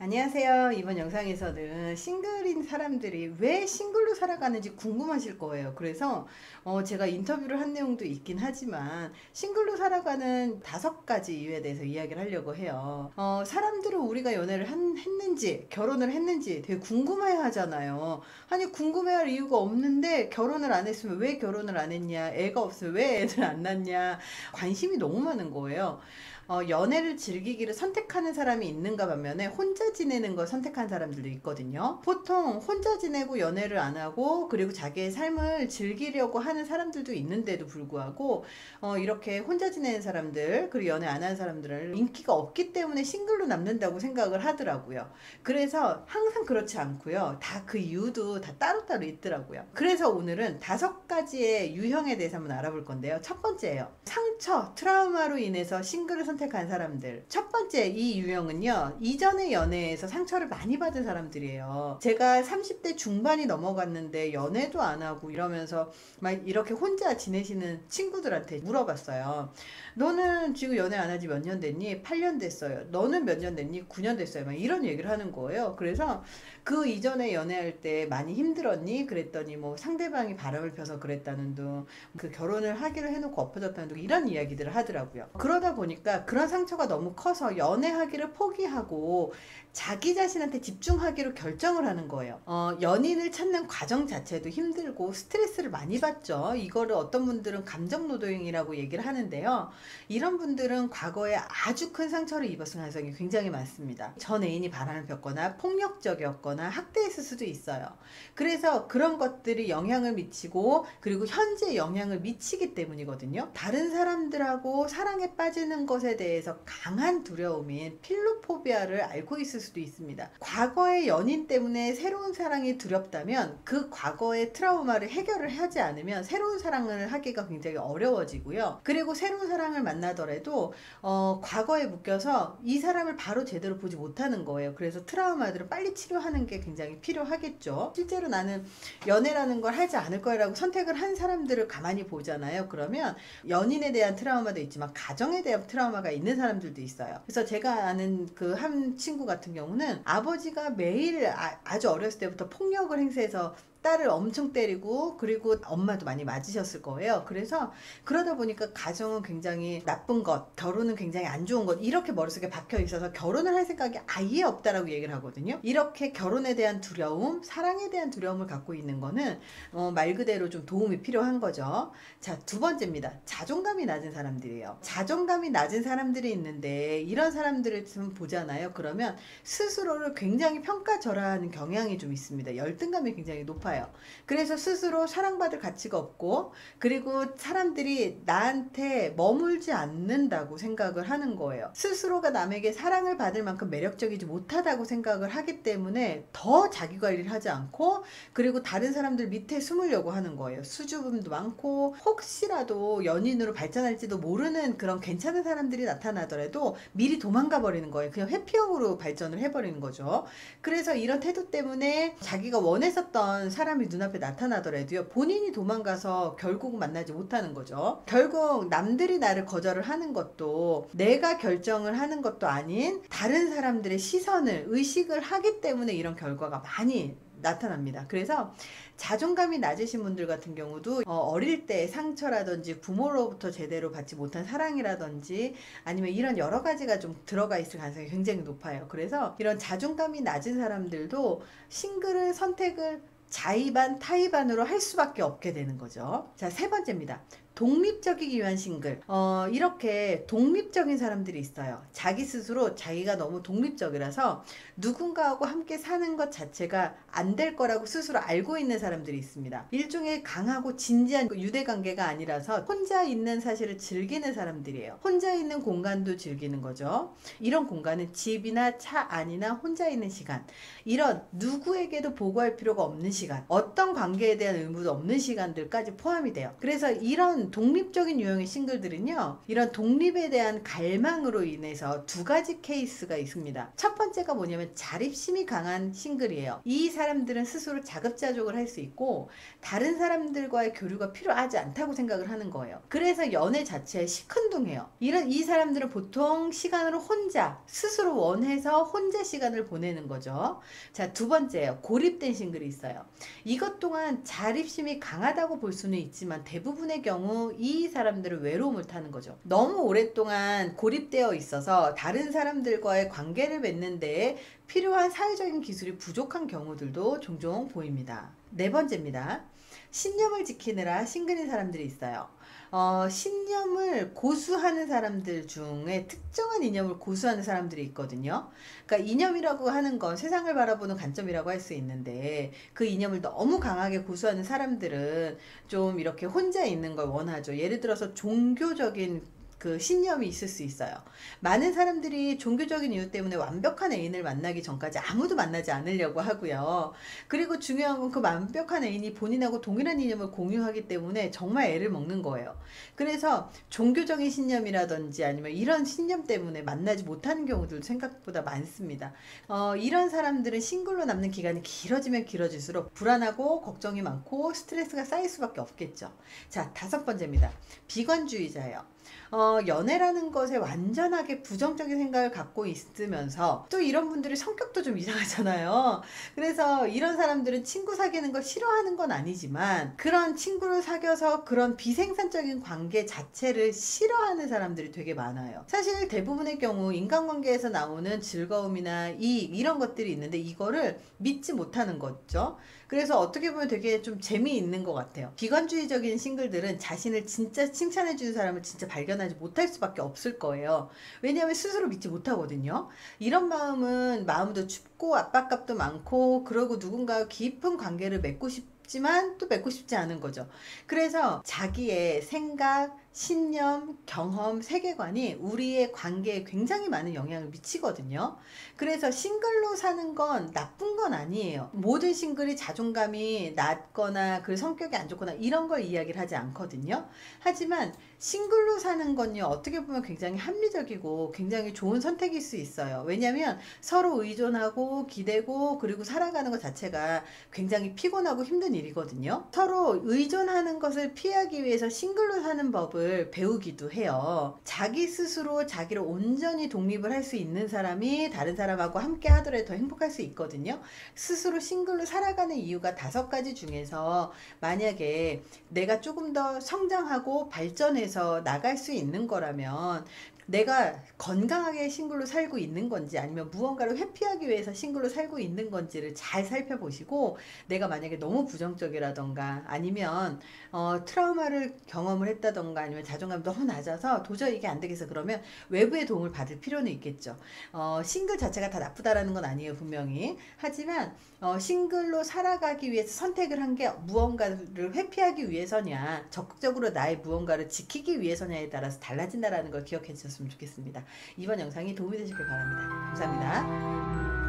안녕하세요. 이번 영상에서는 싱글인 사람들이 왜 싱글로 살아가는지 궁금하실 거예요. 그래서 제가 인터뷰를 한 내용도 있긴 하지만 싱글로 살아가는 5가지 이유에 대해서 이야기를 하려고 해요. 사람들은 우리가 연애를 했는지 결혼을 했는지 되게 궁금해 하잖아요. 아니 궁금해할 이유가 없는데 결혼을 안 했으면 왜 결혼을 안 했냐, 애가 없으면 왜 애를 안 낳냐, 관심이 너무 많은 거예요. 연애를 즐기기를 선택하는 사람이 있는가 반면에 혼자 지내는 걸 선택한 사람들도 있거든요. 보통 혼자 지내고 연애를 안 하고 그리고 자기의 삶을 즐기려고 하는 사람들도 있는데도 불구하고 이렇게 혼자 지내는 사람들 그리고 연애 안 하는 사람들은 인기가 없기 때문에 싱글로 남는다고 생각을 하더라고요. 그래서 항상 그렇지 않고요. 다 그 이유도 다 따로따로 있더라고요. 그래서 오늘은 5가지의 유형에 대해서 한번 알아볼 건데요. 첫 번째예요. 상처, 트라우마로 인해서 싱글을 선택한 사람들. 첫 번째 이 유형은요, 이전의 연애에서 상처를 많이 받은 사람들이에요. 제가 30대 중반이 넘어갔는데 연애도 안 하고 이러면서 막 이렇게 혼자 지내시는 친구들한테 물어봤어요. 너는 지금 연애 안 하지 몇 년 됐니? 8년 됐어요. 너는 몇 년 됐니? 9년 됐어요. 막 이런 얘기를 하는 거예요. 그래서 그 이전에 연애할 때 많이 힘들었니? 그랬더니 뭐 상대방이 바람을 펴서 그랬다는 둥, 그 결혼을 하기로 해놓고 엎어졌다는 둥, 이런 이야기들을 하더라고요. 그러다 보니까 그런 상처가 너무 커서 연애하기를 포기하고 자기 자신한테 집중하기로 결정을 하는 거예요. 연인을 찾는 과정 자체도 힘들고 스트레스를 많이 받죠. 이거를 어떤 분들은 감정노동이라고 얘기를 하는데요. 이런 분들은 과거에 아주 큰 상처를 입었을 가능성이 굉장히 많습니다. 전 애인이 바람을 폈거나 폭력적이었거나 학대했을 수도 있어요. 그래서 그런 것들이 영향을 미치고 그리고 현재 영향을 미치기 때문이거든요. 다른 사람들하고 사랑에 빠지는 것에 대해서 강한 두려움인 필로포비아를 앓고 있을 수도 있습니다. 과거의 연인 때문에 새로운 사랑이 두렵다면 그 과거의 트라우마를 해결을 하지 않으면 새로운 사랑을 하기가 굉장히 어려워지고요. 그리고 새로운 사랑을 만나더라도 과거에 묶여서 이 사람을 바로 제대로 보지 못하는 거예요. 그래서 트라우마들을 빨리 치료하는 게 굉장히 필요하겠죠. 실제로 나는 연애라는 걸 하지 않을 거라고 선택을 한 사람들을 가만히 보잖아요. 그러면 연인에 대한 트라우마도 있지만 가정에 대한 트라우마가 있는 사람들도 있어요. 그래서 제가 아는 그 한 친구 같은 경우는 아버지가 매일 아주 어렸을 때부터 폭력을 행사해서 딸을 엄청 때리고 그리고 엄마도 많이 맞으셨을 거예요. 그래서 그러다 보니까 가정은 굉장히 나쁜 것, 결혼은 굉장히 안 좋은 것, 이렇게 머릿속에 박혀 있어서 결혼을 할 생각이 아예 없다라고 얘기를 하거든요. 이렇게 결혼에 대한 두려움, 사랑에 대한 두려움을 갖고 있는 거는 말 그대로 좀 도움이 필요한 거죠. 자, 2번째입니다. 자존감이 낮은 사람들이에요. 자존감이 낮은 사람들이 있는데 이런 사람들을 좀 보잖아요. 그러면 스스로를 굉장히 평가절하하는 경향이 좀 있습니다. 열등감이 굉장히 높아요. 그래서 스스로 사랑받을 가치가 없고 그리고 사람들이 나한테 머물지 않는다고 생각을 하는 거예요. 스스로가 남에게 사랑을 받을 만큼 매력적이지 못하다고 생각을 하기 때문에 더 자기관리를 하지 않고 그리고 다른 사람들 밑에 숨으려고 하는 거예요. 수줍음도 많고 혹시라도 연인으로 발전할지도 모르는 그런 괜찮은 사람들이 나타나더라도 미리 도망가 버리는 거예요. 그냥 회피형으로 발전을 해버리는 거죠. 그래서 이런 태도 때문에 자기가 원했었던 사람이 눈앞에 나타나더라도요, 본인이 도망가서 결국 만나지 못하는 거죠. 결국 남들이 나를 거절을 하는 것도 내가 결정을 하는 것도 아닌 다른 사람들의 시선을 의식을 하기 때문에 이런 결과가 많이 나타납니다. 그래서 자존감이 낮으신 분들 같은 경우도 어릴 때 상처라든지 부모로부터 제대로 받지 못한 사랑이라든지 아니면 이런 여러 가지가 좀 들어가 있을 가능성이 굉장히 높아요. 그래서 이런 자존감이 낮은 사람들도 싱글을 선택을 자의반 타의반으로 할 수밖에 없게 되는 거죠. 자, 3번째입니다. 독립적이기 위한 싱글. 이렇게 독립적인 사람들이 있어요. 자기 스스로 자기가 너무 독립적이라서 누군가하고 함께 사는 것 자체가 안 될 거라고 스스로 알고 있는 사람들이 있습니다. 일종의 강하고 진지한 유대관계가 아니라서 혼자 있는 사실을 즐기는 사람들이에요. 혼자 있는 공간도 즐기는 거죠. 이런 공간은 집이나 차 안이나 혼자 있는 시간, 이런 누구에게도 보고할 필요가 없는 시간, 어떤 관계에 대한 의무도 없는 시간들까지 포함이 돼요. 그래서 이런 독립적인 유형의 싱글들은요, 이런 독립에 대한 갈망으로 인해서 두 가지 케이스가 있습니다. 첫 번째가 뭐냐면 자립심이 강한 싱글이에요. 이 사람들은 스스로 자급자족을 할 수 있고 다른 사람들과의 교류가 필요하지 않다고 생각을 하는 거예요. 그래서 연애 자체에 시큰둥해요. 이 사람들은 보통 시간을 혼자 스스로 원해서 혼자 시간을 보내는 거죠. 자, 두 번째예요. 고립된 싱글이 있어요. 이것 또한 자립심이 강하다고 볼 수는 있지만 대부분의 경우 이 사람들은 외로움을 타는 거죠. 너무 오랫동안 고립되어 있어서 다른 사람들과의 관계를 맺는 데에 필요한 사회적인 기술이 부족한 경우들도 종종 보입니다. 네 번째입니다. 신념을 지키느라 싱글인 사람들이 있어요. 신념을 고수하는 사람들 중에 특정한 이념을 고수하는 사람들이 있거든요. 그러니까 이념이라고 하는 건 세상을 바라보는 관점이라고 할 수 있는데 그 이념을 너무 강하게 고수하는 사람들은 좀 이렇게 혼자 있는 걸 원하죠. 예를 들어서 종교적인 그 신념이 있을 수 있어요. 많은 사람들이 종교적인 이유 때문에 완벽한 애인을 만나기 전까지 아무도 만나지 않으려고 하고요. 그리고 중요한 건 그 완벽한 애인이 본인하고 동일한 이념을 공유하기 때문에 정말 애를 먹는 거예요. 그래서 종교적인 신념이라든지 아니면 이런 신념 때문에 만나지 못하는 경우들도 생각보다 많습니다. 이런 사람들은 싱글로 남는 기간이 길어지면 길어질수록 불안하고 걱정이 많고 스트레스가 쌓일 수밖에 없겠죠. 자, 다섯 번째입니다. 비관주의자예요. 연애라는 것에 완전하게 부정적인 생각을 갖고 있으면서 또 이런 분들이 성격도 좀 이상하잖아요. 그래서 이런 사람들은 친구 사귀는 걸 싫어하는 건 아니지만 그런 친구를 사귀어서 그런 비생산적인 관계 자체를 싫어하는 사람들이 되게 많아요. 사실 대부분의 경우 인간관계에서 나오는 즐거움이나 이익 이런 것들이 있는데 이거를 믿지 못하는 거죠. 그래서 어떻게 보면 되게 좀 재미있는 것 같아요. 비관주의적인 싱글들은 자신을 진짜 칭찬해주는 사람을 진짜 발견하지 못할 수밖에 없을 거예요. 왜냐하면 스스로 믿지 못하거든요. 이런 마음도 춥고 압박감도 많고 그러고 누군가와 깊은 관계를 맺고 싶지만 또 맺고 싶지 않은 거죠. 그래서 자기의 생각, 신념, 경험, 세계관이 우리의 관계에 굉장히 많은 영향을 미치거든요. 그래서 싱글로 사는 건 나쁜 건 아니에요. 모든 싱글이 자존감이 낮거나 그 성격이 안 좋거나 이런 걸 이야기를 하지 않거든요. 하지만 싱글로 사는 건요, 어떻게 보면 굉장히 합리적이고 굉장히 좋은 선택일 수 있어요. 왜냐하면 서로 의존하고 기대고 그리고 살아가는 것 자체가 굉장히 피곤하고 힘든 일이거든요. 서로 의존하는 것을 피하기 위해서 싱글로 사는 법을 배우기도 해요. 자기 스스로 자기를 온전히 독립을 할 수 있는 사람이 다른 사람하고 함께 하더라도 더 행복할 수 있거든요. 스스로 싱글로 살아가는 이유가 5가지 중에서 만약에 내가 조금 더 성장하고 발전해서 나갈 수 있는 거라면 내가 건강하게 싱글로 살고 있는 건지 아니면 무언가를 회피하기 위해서 싱글로 살고 있는 건지를 잘 살펴보시고 내가 만약에 너무 부정적이라던가 아니면 트라우마를 경험을 했다던가 아니면 자존감이 너무 낮아서 도저히 이게 안 되겠어 그러면 외부의 도움을 받을 필요는 있겠죠. 싱글 자체가 다 나쁘다라는 건 아니에요, 분명히. 하지만 싱글로 살아가기 위해서 선택을 한 게 무언가를 회피하기 위해서냐 적극적으로 나의 무언가를 지키기 위해서냐에 따라서 달라진다라는 걸 기억해 주셨으면 좋겠습니다. 이번 영상이 도움이 되셨길 바랍니다. 감사합니다.